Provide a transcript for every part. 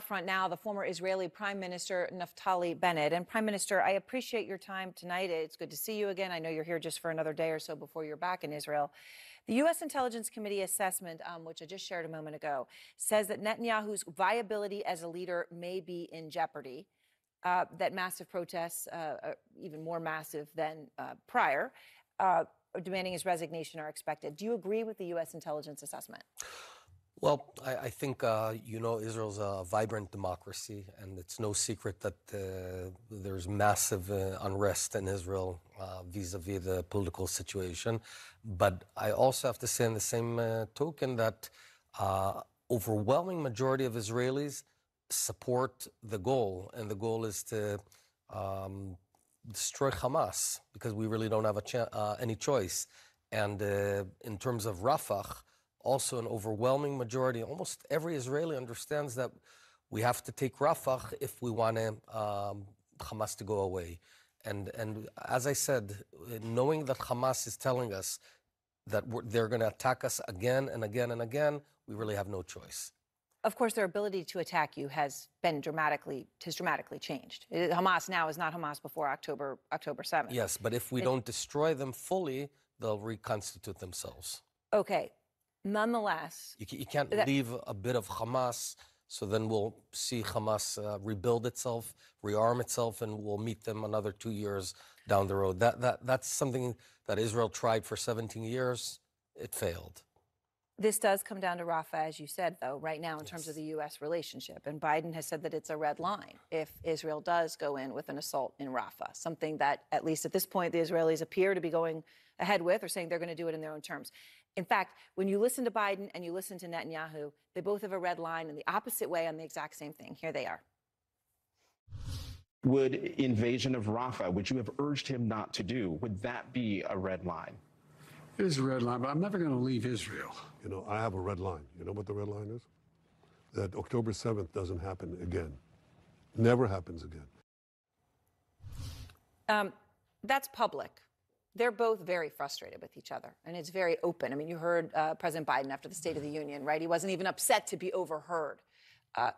Front now, the former Israeli Prime Minister Naftali Bennett. And Prime Minister, I appreciate your time tonight. It's good to see you again. I know you're here just for another day or so before you're back in Israel. The U.S. Intelligence Committee assessment, which I just shared a moment ago, says that Netanyahu's viability as a leader may be in jeopardy, that massive protests, even more massive than prior, demanding his resignation are expected. Do you agree with the U.S. intelligence assessment? Well, I think, Israel's a vibrant democracy, and it's no secret that there's massive unrest in Israel vis-a-vis the political situation. But I also have to say in the same token that overwhelming majority of Israelis support the goal, and the goal is to destroy Hamas, because we really don't have any choice. And in terms of Rafah, also an overwhelming majority, almost every Israeli understands that we have to take Rafah if we want Hamas to go away. And as I said, knowing that Hamas is telling us that they're going to attack us again and again and again, we really have no choice. Of course, their ability to attack you has dramatically changed. Hamas now is not Hamas before October 7th. Yes, but if we don't destroy them fully, they'll reconstitute themselves. Okay. Nonetheless, you can't leave a bit of Hamas, so then we'll see Hamas rebuild itself, rearm itself, and we'll meet them another 2 years down the road. That's something that Israel tried for 17 years. It failed. This does come down to Rafah, as you said, though, right now in terms of the U.S. relationship. And Biden has said that it's a red line if Israel does go in with an assault in Rafah, something that, at least at this point, the Israelis appear to be going ahead with, or saying they're going to do it in their own terms. In fact, when you listen to Biden and you listen to Netanyahu, they both have a red line in the opposite way on the exact same thing. Here they are. Would invasion of Rafah, which you have urged him not to do, would that be a red line? It is a red line, but I'm never going to leave Israel. You know, I have a red line. You know what the red line is? That October 7th doesn't happen again. Never happens again. That's public. They're both very frustrated with each other, and it's very open. I mean, you heard President Biden after the State of the Union, right? He wasn't even upset to be overheard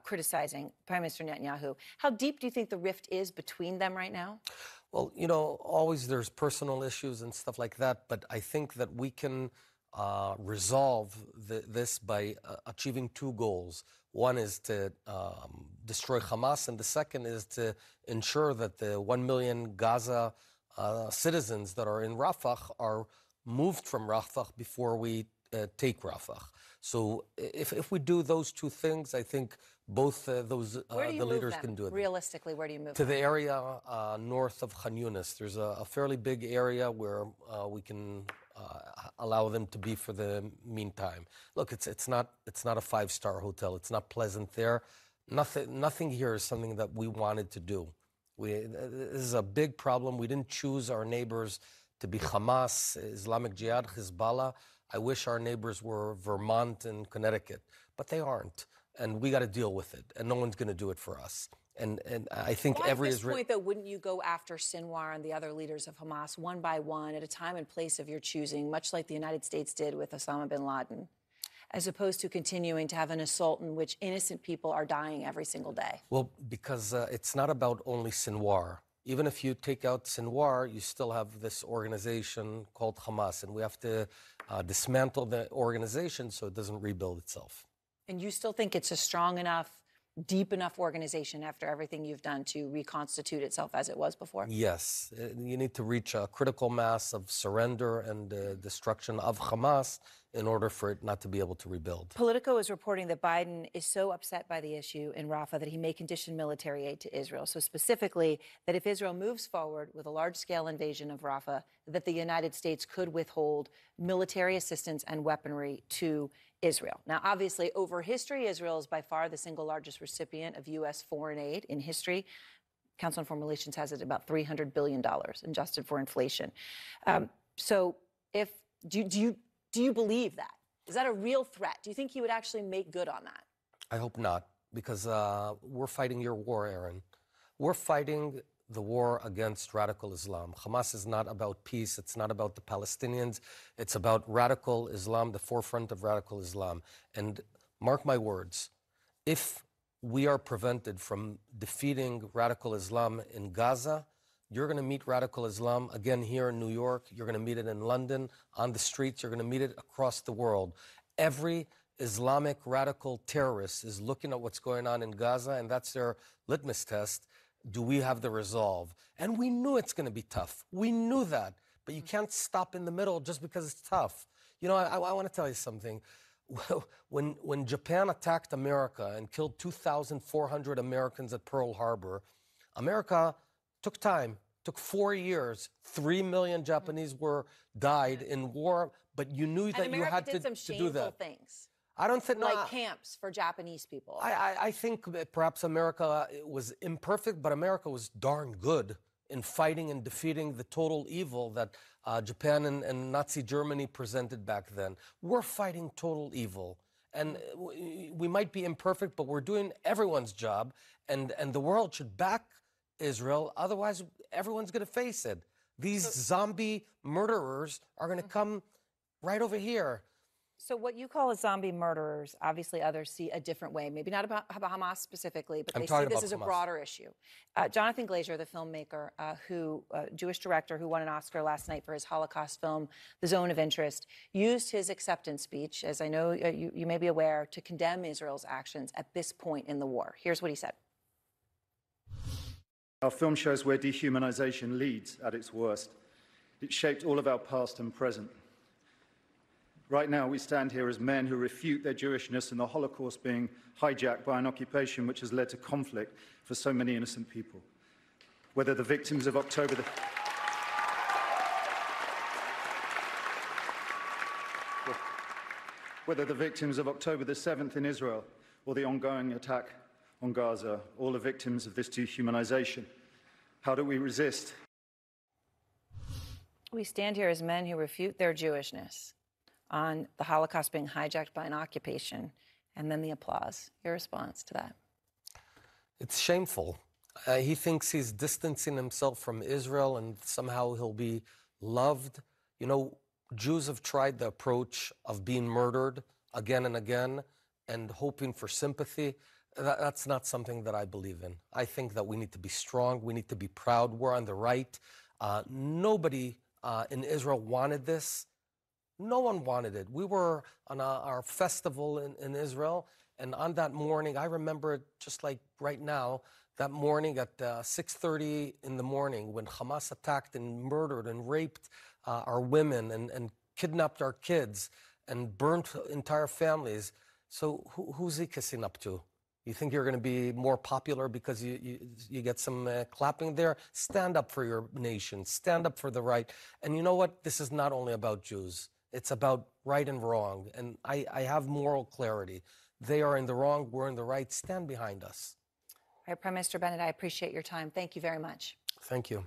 criticizing Prime Minister Netanyahu. How deep do you think the rift is between them right now? Well, you know, always there's personal issues and stuff like that, but I think that we can resolve this by achieving two goals. One is to destroy Hamas, and the second is to ensure that the 1 million Gaza citizens that are in Rafah are moved from Rafah before we take Rafah. So if we do those two things, I think both the leaders can do it. Realistically, where do you move to the area north of Khan Yunis? There's a fairly big area where we can allow them to be for the meantime. Look, it's not a five-star hotel. It's not pleasant there. Nothing here is something that we wanted to do. This is a big problem. We didn't choose our neighbors to be Hamas, Islamic Jihad, Hezbollah. I wish our neighbors were Vermont and Connecticut, but they aren't. And we got to deal with it. And no one's going to do it for us. And I think every Israeli... At this point, though, wouldn't you go after Sinwar and the other leaders of Hamas one by one at a time and place of your choosing, much like the United States did with Osama bin Laden, as opposed to continuing to have an assault in which innocent people are dying every single day? Well, because it's not about only Sinwar. Even if you take out Sinwar, you still have this organization called Hamas, and we have to dismantle the organization so it doesn't rebuild itself. And you still think it's a strong enough, deep enough organization after everything you've done to reconstitute itself as it was before? Yes. You need to reach a critical mass of surrender and destruction of Hamas in order for it not to be able to rebuild. Politico is reporting that Biden is so upset by the issue in Rafah that he may condition military aid to Israel. So specifically, that if Israel moves forward with a large-scale invasion of Rafah, that the United States could withhold military assistance and weaponry to Israel. Now, obviously, over history, Israel is by far the single largest recipient of U.S. foreign aid in history. Council on Foreign Relations has it about $300 billion, adjusted for inflation. Do you believe that? Is that a real threat? Do you think he would actually make good on that? I hope not, because we're fighting your war, Aaron. We're fighting the war against radical Islam. Hamas is not about peace. It's not about the Palestinians. It's about radical Islam, the forefront of radical Islam. And mark my words, if we are prevented from defeating radical Islam in Gaza, you're going to meet radical Islam again here in New York. You're going to meet it in London, on the streets. You're going to meet it across the world. Every Islamic radical terrorist is looking at what's going on in Gaza, and that's their litmus test. Do we have the resolve? And we knew it's going to be tough. We knew that. But you can't stop in the middle just because it's tough. You know, I want to tell you something. When Japan attacked America and killed 2,400 Americans at Pearl Harbor, America took time, took 4 years. 3 million Japanese died in war, but you knew that you had to do that. America did some shameful things. I don't think like camps for Japanese people. I think that perhaps America was imperfect, but America was darn good in fighting and defeating the total evil that Japan and Nazi Germany presented back then. We're fighting total evil. And we might be imperfect, but we're doing everyone's job. And the world should back Israel. Otherwise, everyone's going to face it. These zombie murderers are going to come right over here. So what you call as zombie murderers, obviously others see a different way. Maybe not about Hamas specifically, but they see this as a broader issue. Jonathan Glazer, the filmmaker, Jewish director who won an Oscar last night for his Holocaust film, The Zone of Interest, used his acceptance speech, as I know you may be aware, to condemn Israel's actions at this point in the war. Here's what he said. Our film shows where dehumanization leads at its worst. It shaped all of our past and present. Right now, we stand here as men who refute their Jewishness and the Holocaust being hijacked by an occupation which has led to conflict for so many innocent people. Whether the victims of October the 7th in Israel or the ongoing attack on Gaza, all are victims of this dehumanization. How do we resist? We stand here as men who refute their Jewishness on the Holocaust being hijacked by an occupation, and then the applause. Your response to that? It's shameful. He thinks he's distancing himself from Israel and somehow he'll be loved. You know, Jews have tried the approach of being murdered again and again and hoping for sympathy. That's not something that I believe in. I think that we need to be strong. We need to be proud. We're on the right. Nobody in Israel wanted this. No one wanted it. We were on our festival in Israel, and on that morning, I remember it just like right now, that morning at 6:30 in the morning when Hamas attacked and murdered and raped our women and kidnapped our kids and burnt entire families. So who's he kissing up to? You think you're going to be more popular because you get some clapping there? Stand up for your nation. Stand up for the right. And you know what? This is not only about Jews. It's about right and wrong. And I have moral clarity. They are in the wrong. We're in the right. Stand behind us. All right, Prime Minister Bennett, I appreciate your time. Thank you very much. Thank you.